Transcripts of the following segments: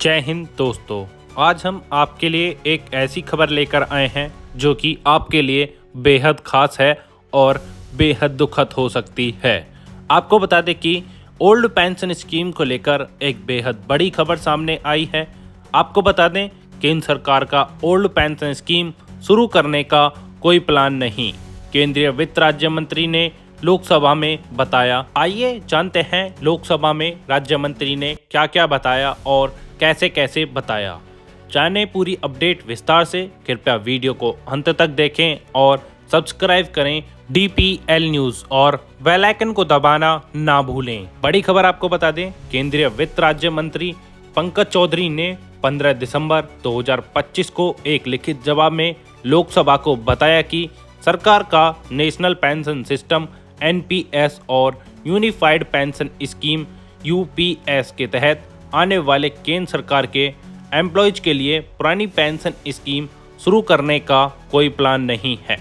जय हिंद दोस्तों। आज हम आपके लिए एक ऐसी खबर लेकर आए हैं जो कि आपके लिए बेहद खास है और बेहद दुखद हो सकती है। आपको बता दें कि ओल्ड पेंशन स्कीम को लेकर एक बेहद बड़ी खबर सामने आई है। आपको बता दें केंद्र सरकार का ओल्ड पेंशन स्कीम शुरू करने का कोई प्लान नहीं, केंद्रीय वित्त राज्य मंत्री ने लोकसभा में बताया। आइए जानते हैं लोकसभा में राज्य मंत्री ने क्या क्या बताया और कैसे कैसे बताया। जाने पूरी अपडेट विस्तार से, कृपया वीडियो को अंत तक देखें और सब्सक्राइब करें DPL न्यूज और बेल आइकन को दबाना ना भूलें। बड़ी खबर आपको बता दें, केंद्रीय वित्त राज्य मंत्री पंकज चौधरी ने 15 दिसंबर 2025 को एक लिखित जवाब में लोकसभा को बताया कि सरकार का नेशनल पेंशन सिस्टम NPS और यूनिफाइड पेंशन स्कीम UPS के तहत आने वाले केंद्र सरकार के एम्प्लॉयज के लिए पुरानी पेंशन स्कीम शुरू करने का कोई प्लान नहीं है।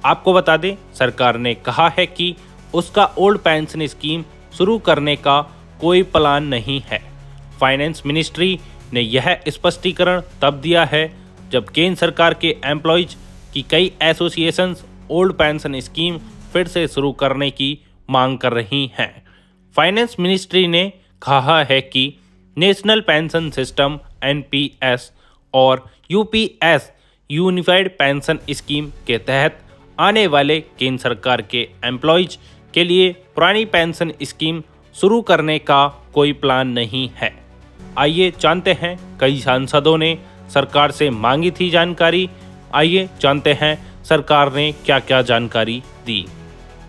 आपको बता दें सरकार ने कहा है कि उसका ओल्ड पेंशन स्कीम शुरू करने का कोई प्लान नहीं है। फाइनेंस मिनिस्ट्री ने यह स्पष्टीकरण तब दिया है जब केंद्र सरकार के एम्प्लॉयज की कई एसोसिएशंस ओल्ड पेंशन स्कीम फिर से शुरू करने की मांग कर रही हैं। फाइनेंस मिनिस्ट्री ने कहा है कि नेशनल पेंशन सिस्टम NPS और UPS यूनिफाइड पेंशन स्कीम के तहत आने वाले केंद्र सरकार के एम्प्लॉयज के लिए पुरानी पेंशन स्कीम शुरू करने का कोई प्लान नहीं है। आइए जानते हैं कई सांसदों ने सरकार से मांगी थी जानकारी। आइए जानते हैं सरकार ने क्या क्या जानकारी दी।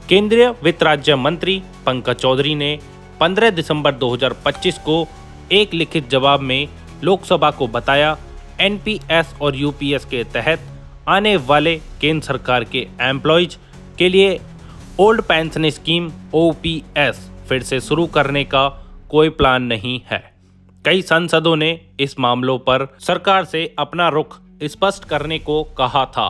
केंद्रीय वित्त राज्य मंत्री पंकज चौधरी ने 15 दिसंबर 2025 को एक लिखित जवाब में लोकसभा को बताया, NPS और UPS के तहत आने वाले केंद्र सरकार के एम्प्लॉयज के लिए ओल्ड पेंशन स्कीम OPS फिर से शुरू करने का कोई प्लान नहीं है। कई सांसदों ने इस मामलों पर सरकार से अपना रुख स्पष्ट करने को कहा था।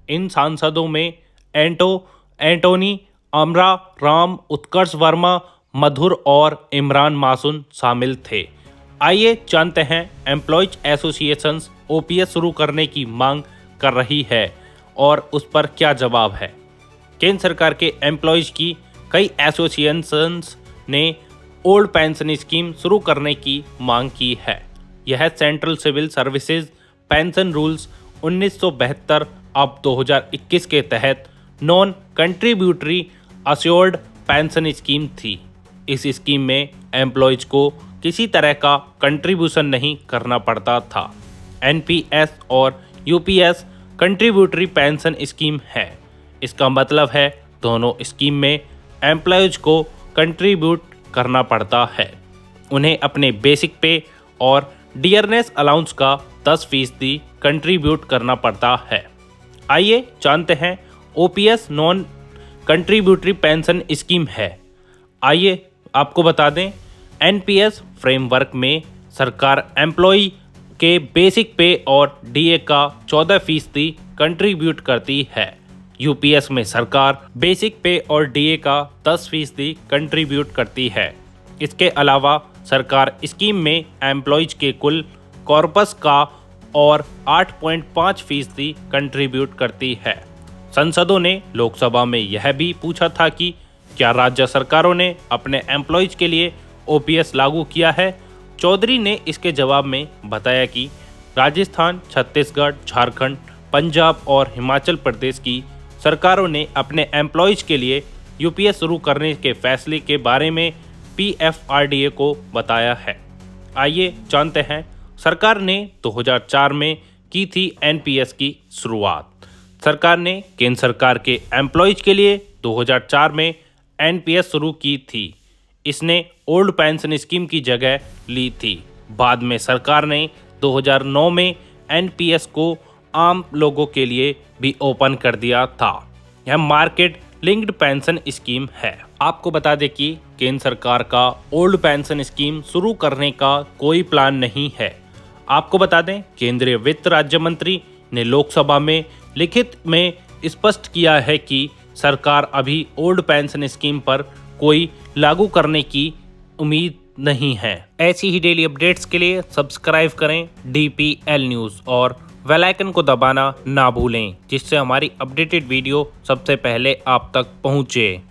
इन सांसदों में एंटोनी अमरा, राम, उत्कर्ष वर्मा, मधुर और इमरान मासूम शामिल थे। आइए जानते हैं एम्प्लॉयज एसोसिएशंस OPS शुरू करने की मांग कर रही है और उस पर क्या जवाब है। केंद्र सरकार के एम्प्लॉयज की कई एसोसिएशंस ने ओल्ड पेंशन स्कीम शुरू करने की मांग की है। यह central civil services pension rules 1972 अब 2021 के तहत non contributory assured pension scheme थी। इस स्कीम में एम्प्लॉयज को किसी तरह का कंट्रीब्यूशन नहीं करना पड़ता था। NPS और UPS कंट्रीब्यूटरी पेंशन स्कीम है। इसका मतलब है दोनों स्कीम में एम्प्लॉयज को कंट्रीब्यूट करना पड़ता है। उन्हें अपने बेसिक पे और डियरनेस अलाउंस का 10% कंट्रीब्यूट करना पड़ता है। आइए जानते हैं OPS non contributory pension scheme है। आइए आपको बता दें NPS फ्रेमवर्क में सरकार एम्प्लॉय के बेसिक पे और DA का 14% कंट्रीब्यूट करती है। UPS में सरकार बेसिक पे और DA का 10% कंट्रीब्यूट करती है। इसके अलावा सरकार स्कीम में एम्प्लॉयज के कुल कॉर्पस का और 8.5% कंट्रीब्यूट करती है। संसदों ने लोकसभा में यह भी पूछा था कि क्या राज्य सरकारों ने अपने एम्प्लॉयज के लिए OPS लागू किया है। चौधरी ने इसके जवाब में बताया कि राजस्थान, छत्तीसगढ़, झारखंड, पंजाब और हिमाचल प्रदेश की सरकारों ने अपने एम्प्लॉयज के लिए UPS शुरू करने के फैसले के बारे में PFRDA को बताया है। आइए जानते हैं सरकार ने 2004 में की थी NPS की शुरुआत। सरकार ने केंद्र सरकार के एम्प्लॉयज के लिए 2004 में NPS शुरू की थी। इसने ओल्ड पेंशन स्कीम की जगह ली थी। बाद में सरकार ने 2009 में NPS को आम लोगों के लिए भी ओपन कर दिया था। यह मार्केट लिंक्ड पेंशन स्कीम है। आपको बता दें कि केंद्र सरकार का ओल्ड पेंशन स्कीम शुरू करने का कोई प्लान नहीं है। आपको बता दें केंद्रीय वित्त राज्य मंत्री ने लोकसभा में लिखित में स्पष्ट किया है कि सरकार अभी ओल्ड पेंशन स्कीम पर कोई लागू करने की उम्मीद नहीं है। ऐसी ही डेली अपडेट्स के लिए सब्सक्राइब करें DPL न्यूज़ और बेल आइकन को दबाना ना भूलें, जिससे हमारी अपडेटेड वीडियो सबसे पहले आप तक पहुंचे।